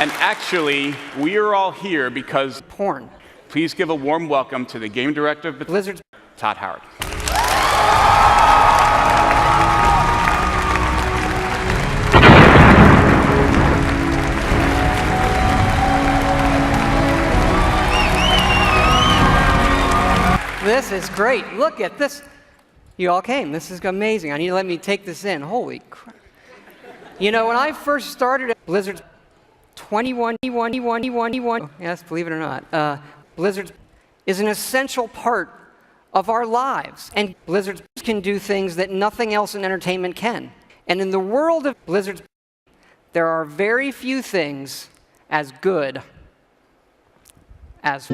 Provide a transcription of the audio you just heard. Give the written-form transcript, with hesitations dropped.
And actually, we are all here because porn. Please give a warm welcome to the game director of Blizzard's Todd Howard. This is great. Look at this. You all came. This is amazing. I need to let me take this in. Holy crap. You know, when I first started at Blizzard's 21, yes, believe it or not, Blizzard is an essential part of our lives. And Blizzard can do things that nothing else in entertainment can. And in the world of Blizzard, there are very few things as good as